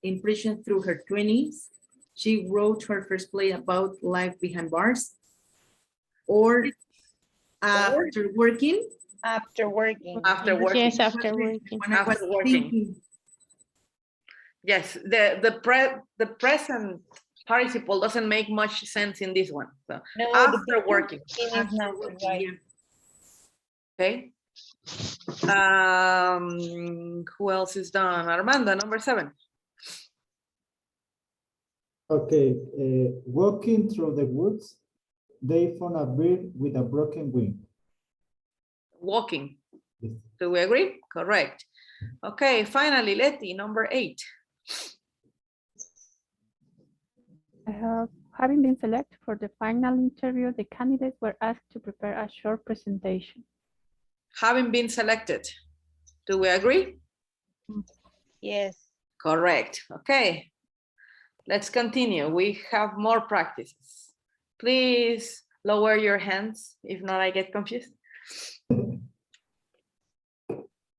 in prison through her 20s, she wrote her first play about life behind bars. Or after working. After working. After working. yes, after working. When I was After working. thinking, Yes, the present participle doesn't make much sense in this one. So No, after working. It is after not working, right. yeah. Okay. Who else is done? Armando, number 7. Okay, walking through the woods, they found a bird with a broken wing. Walking. Yes. Do we agree? Correct. Okay, finally, Letty, number 8. Having been selected for the final interview, the candidates were asked to prepare a short presentation. Having been selected. Do we agree? Yes. Correct. Okay. Let's continue. We have more practices. Please lower your hands. If not, I get confused.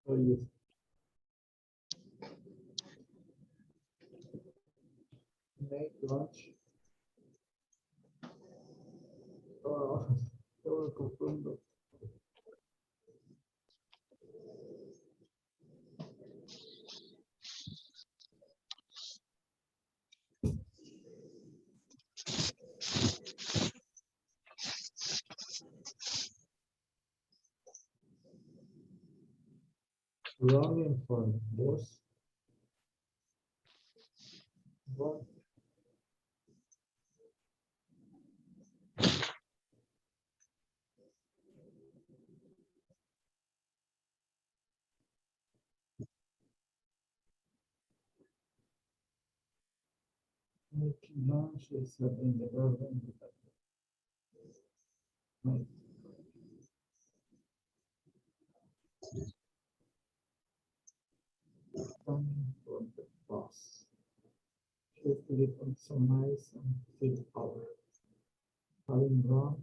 Oh, yes. Make lunch. Oh, todo confundo. Running for boss. Run. Making lunch is in the urban. Make. Running for the boss. Carefully consumize and feel power. Having run.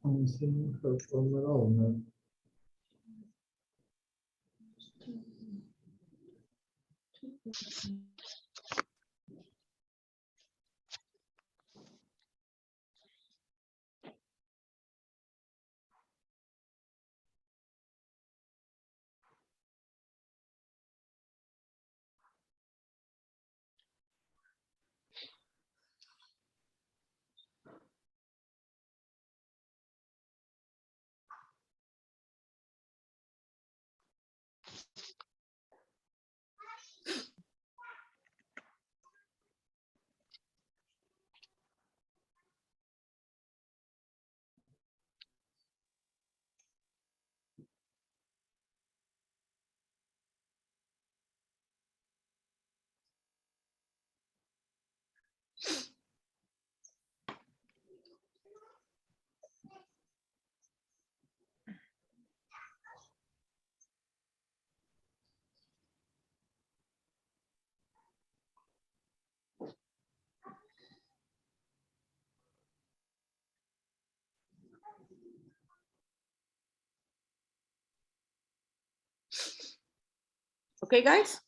I'm seeing her former owner. Okay, guys?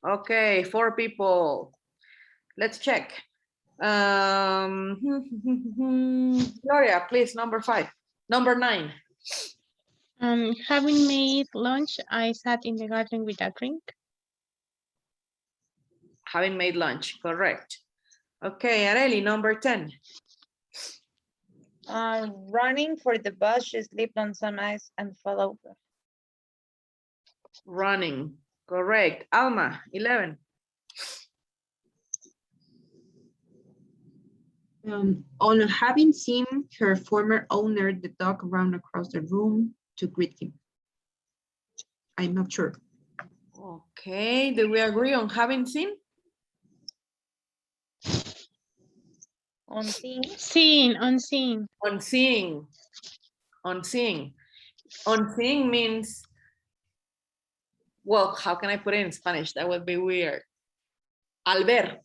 Okay, 4 people. let's check. Gloria, please, number 5. Number 9. Having made lunch, I sat in the garden with a drink. Having made lunch, correct. Okay, Areli, number 10. Running for the bus, she slipped on some ice and fell over. Running, correct. Alma, 11. On having seen her former owner, the dog ran across the room to greet him. I'm not sure. Okay, do we agree on having seen? On seeing, Seeing, on seeing. On seeing. On seeing. On seeing means, well, how can I put it in Spanish? That would be weird. Al ver.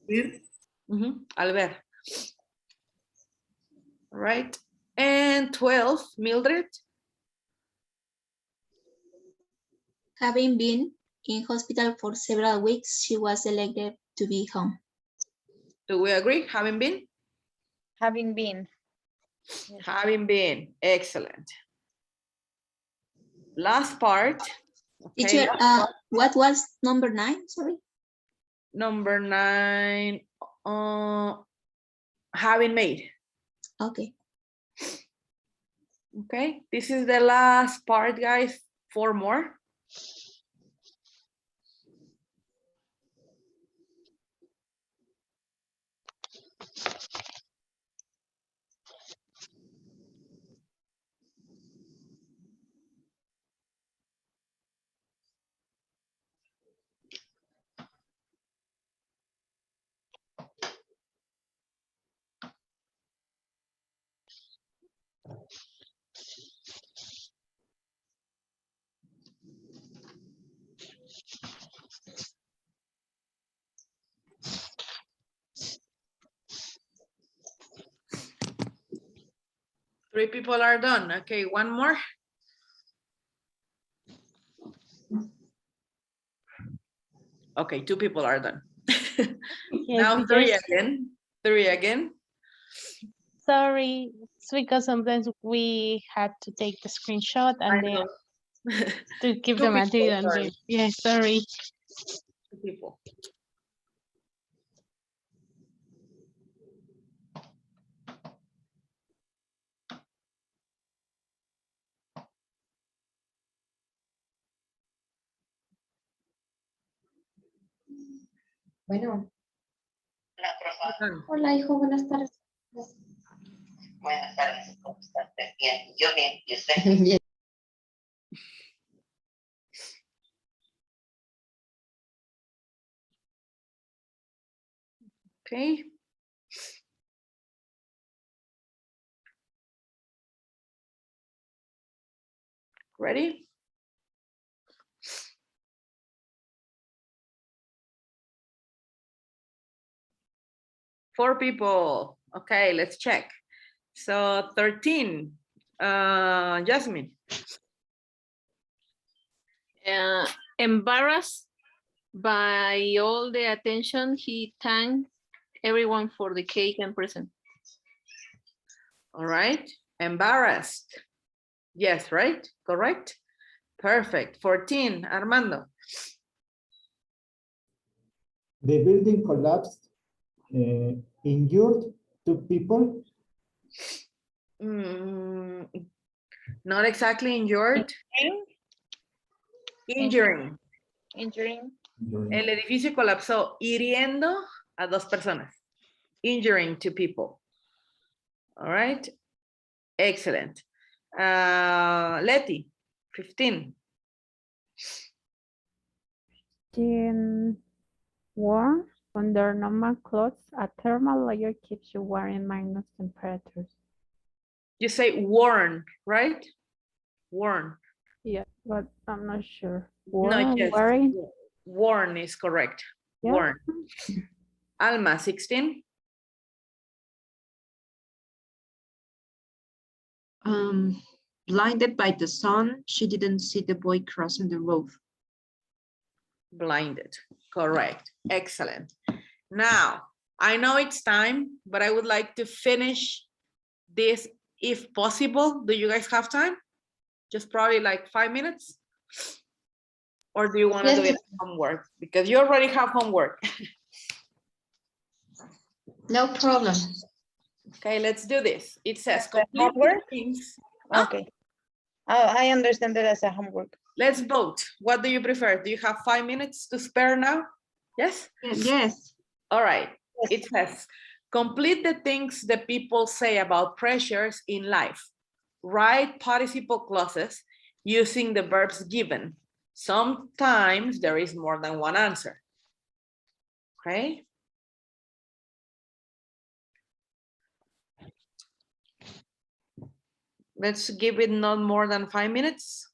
Al ver. Right. And 12, Mildred. Having been in hospital for several weeks, she was elected to be home. Do we agree? Having been? having been. Having been. Excellent. Last part. Okay. Teacher, what was number 9? Sorry. Number 9. Having made. Okay. Okay. This is the last part, guys. 4 more. Three people are done. Okay, one more. Okay, 2 people are done. Now 3 again. 3 again. Sorry, it's because sometimes we had to take the screenshot and then to keep the material. Sorry. Yeah, sorry. 2 people. Bueno. Done. Hola, hijo, buenas tardes. Buenas tardes, ¿cómo estás? Bien, yo bien, ¿y usted? Bien. Okay. Ready? Four people. Okay, let's check. So 13. Jasmine. Embarrassed by all the attention, he thanked everyone for the cake and present. All right. Embarrassed. Yes, right? Correct? Perfect. 14. Armando. The building collapsed. Injured 2 people. Not exactly injured. Injuring. Injuring. El edificio colapsó hiriendo a 2 personas. Injuring 2 people. All right. Excellent. Letty, 15. Warm under normal clothes, a thermal layer keeps you warm in minus temperatures. You say worn, right? Worn. Yeah, but I'm not sure. No, Warm, yes. wearing. Worn is correct. Yeah. Worn. Alma, 16. Blinded by the sun, she didn't see the boy crossing the road. Blinded. Correct. Excellent. Now, I know it's time, but I would like to finish this if possible. Do you guys have time? Just probably like 5 minutes? Or do you want to Yes, do it homework? Because you already have homework. no problem. Okay, let's do this. It says The complete the homework? things. Okay. Oh, I understand that as a homework. Let's vote. What do you prefer? Do you have 5 minutes to spare now? Yes? Yes. All right. It says, complete the things the people say about pressures in life. Write participle clauses using the verbs given. Sometimes there is more than one answer. Okay? Let's give it not more than 5 minutes.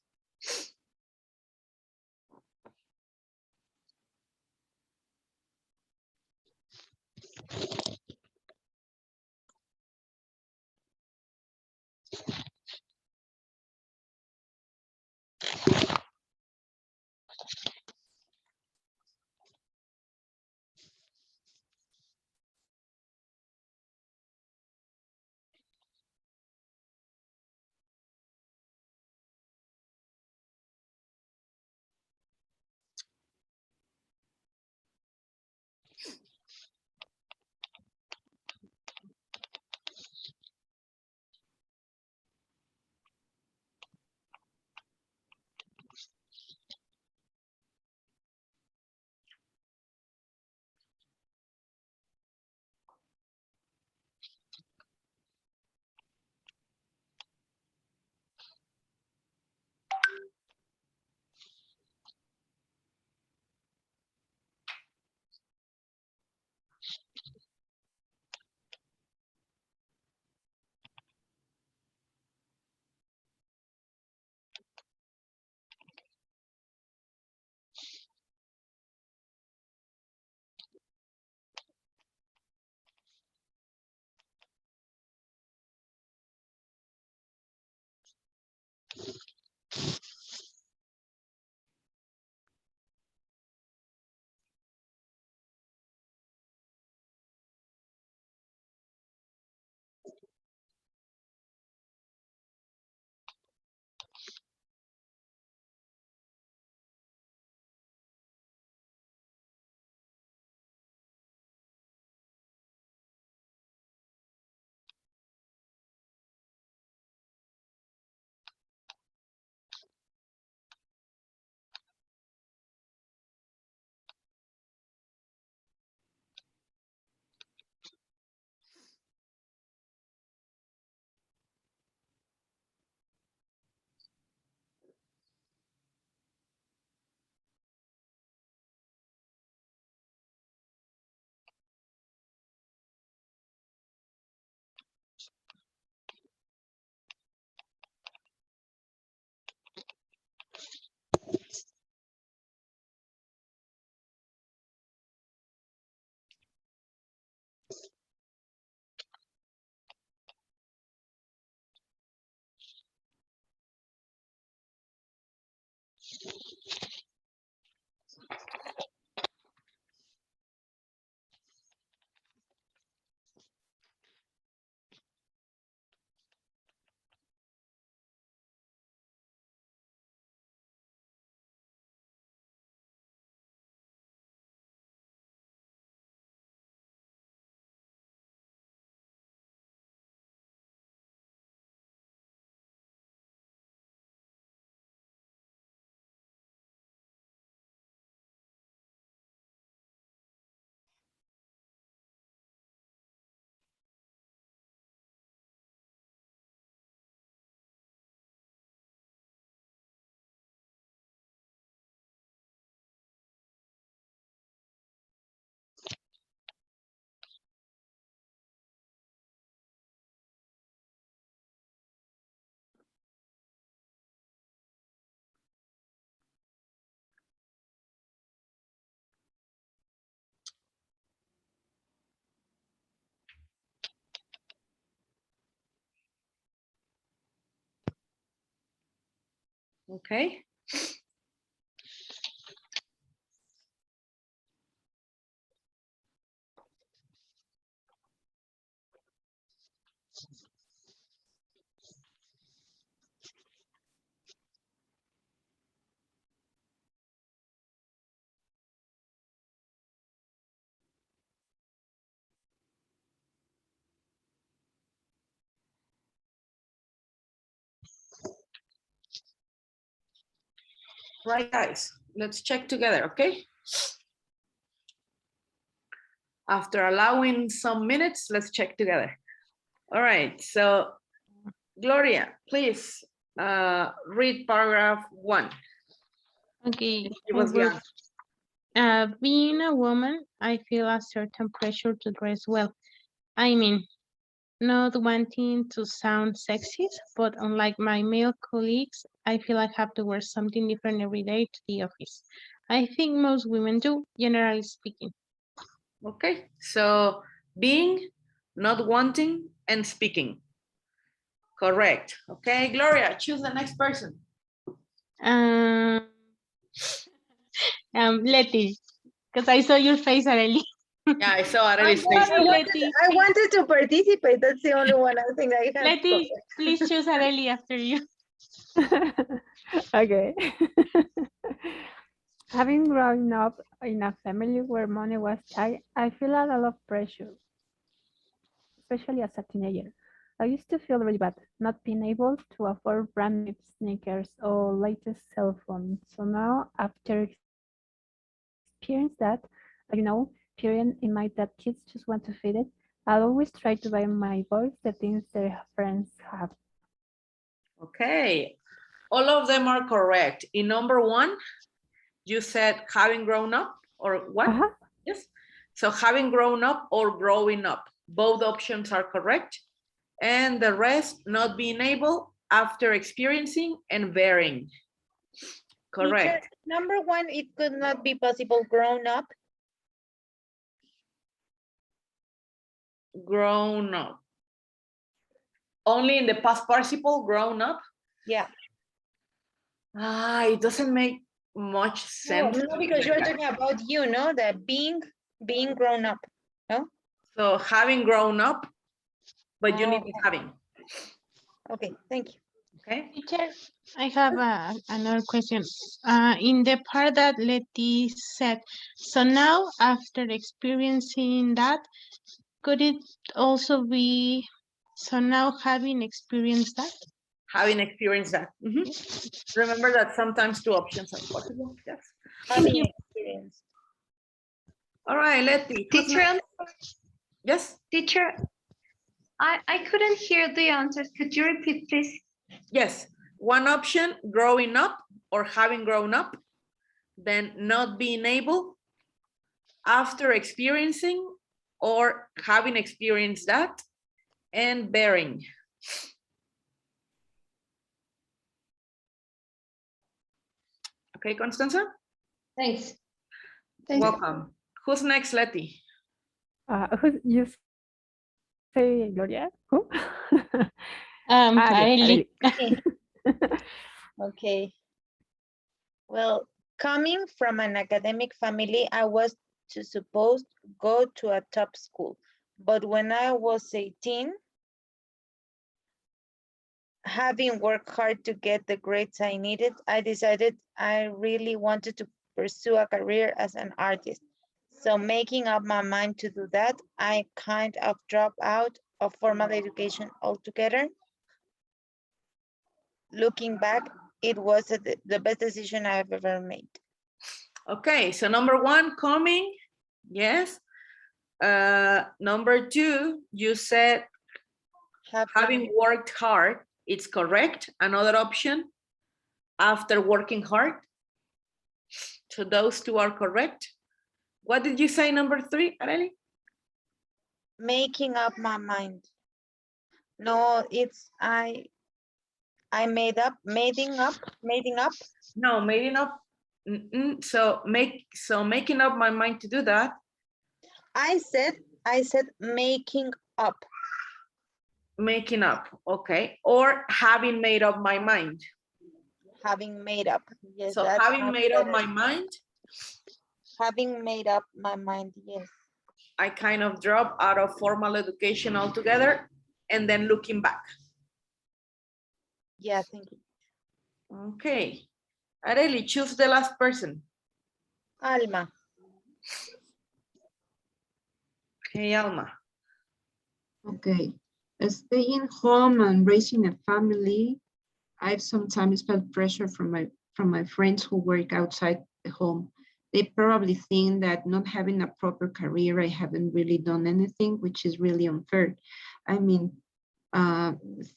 Okay. Right, guys, let's check together, okay? After allowing some minutes, let's check together. All right, so Gloria, please read paragraph 1. Okay. Give us the Well, answer. being a woman, I feel a certain pressure to dress well. I mean, not wanting to sound sexist, but unlike my male colleagues, I feel I have to wear something different every day to the office. I think most women do, generally speaking. Okay, so being, not wanting, and speaking. Correct. Okay, Gloria, choose the next person. Letty, because I saw your face already. Yeah, I saw Arely's Sorry, face. Letty. I wanted to participate. That's the only one I think I had. Letty, please choose Arely after you. Okay. Having grown up in a family where money was tight, I feel a lot of pressure, especially as a teenager. I used to feel really bad not being able to afford brand new sneakers or latest cell phone. So now, after experience that, period in my that kids just want to fit it, I'll always try to buy my boys the things their friends have. Okay, all of them are correct. In number 1, you said having grown up or what? Yes. So having grown up or growing up, both options are correct. And the rest not being able after experiencing and bearing. Correct. Teacher, number 1, it could not be possible grown up. Grown up. Only in the past participle, grown up? Yeah. It doesn't make much sense. No, because you're talking about you, no? That being grown up, no? So having grown up, but you need the having. Okay, thank you. Okay. Teacher, I have another question. In the part that Letty said, so now after experiencing that, could it also be, so now having experienced that? Having experienced that. Remember that sometimes 2 options are possible. Yes. Having experience. All right, Letty. Teacher, yes. Teacher, I couldn't hear the answers. Could you repeat, please? Yes. One option, growing up or having grown up, then not being able, after experiencing or having experienced that, and bearing. Okay, Constanza? Thanks. Welcome. Who's next, Letty? You say Gloria? Who? Arely. Okay. Well, coming from an academic family, I was supposed to go to a top school. But when I was 18, having worked hard to get the grades I needed, I decided I really wanted to pursue a career as an artist. So making up my mind to do that, I kind of dropped out of formal education altogether. Looking back, it was the best decision I've ever made. Okay, so number 1, coming, yes. Number 2, you said having worked hard, it's correct. Another option, after working hard. So those 2 are correct. What did you say, number 3, Arely? Making up my mind. No, it's I made up. No, making up. So making up my mind to do that. I said making up. Making up, okay. Or having made up my mind. Having made up. Yes. So having made up my mind. Having made up my mind, yes. I kind of drop out of formal education altogether and then looking back. Yeah, thank you. Okay. Areli, choose the last person. Alma. Okay, Alma. Okay. Staying home and raising a family, I've sometimes felt pressure from my friends who work outside the home. They probably think that not having a proper career, I haven't really done anything, which is really unfair. I mean,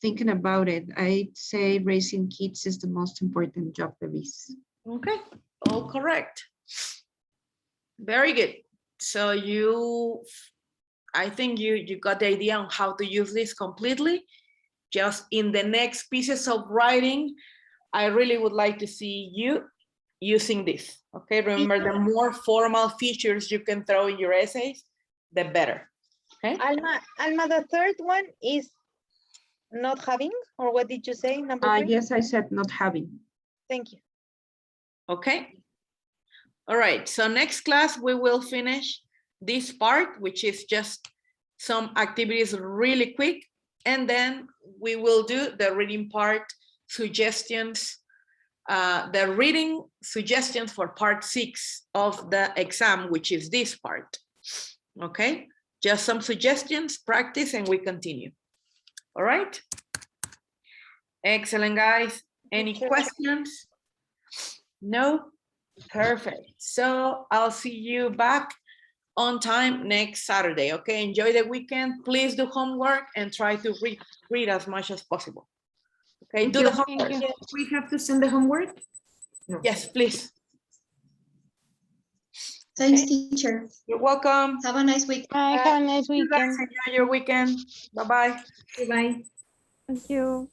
thinking about it, I'd say raising kids is the most important job there is. Okay, all correct. Very good. So I think you got the idea on how to use this completely. Just in the next pieces of writing, I really would like to see you using this. Okay, remember, the more formal features you can throw in your essays, the better. Okay. Alma, the third one is not having, or what did you say, number 3? Yes, I said not having. Thank you. Okay. All right, so next class we will finish this part, which is just some activities really quick, and then we will do the reading part, suggestions, the reading suggestions for part 6 of the exam, which is this part. Okay, just some suggestions, practice, and we continue. All right. Excellent, guys. Any questions? No? Perfect. So I'll see you back on time next Saturday. Okay, enjoy the weekend. Please do homework and try to read as much as possible. Okay, do the homework. We have to send the homework? No. Yes, please. Thanks, Okay. teacher. You're welcome. Have a nice week. Bye, have a nice You guys weekend. enjoy your weekend. Bye-bye. Bye-bye. Thank you.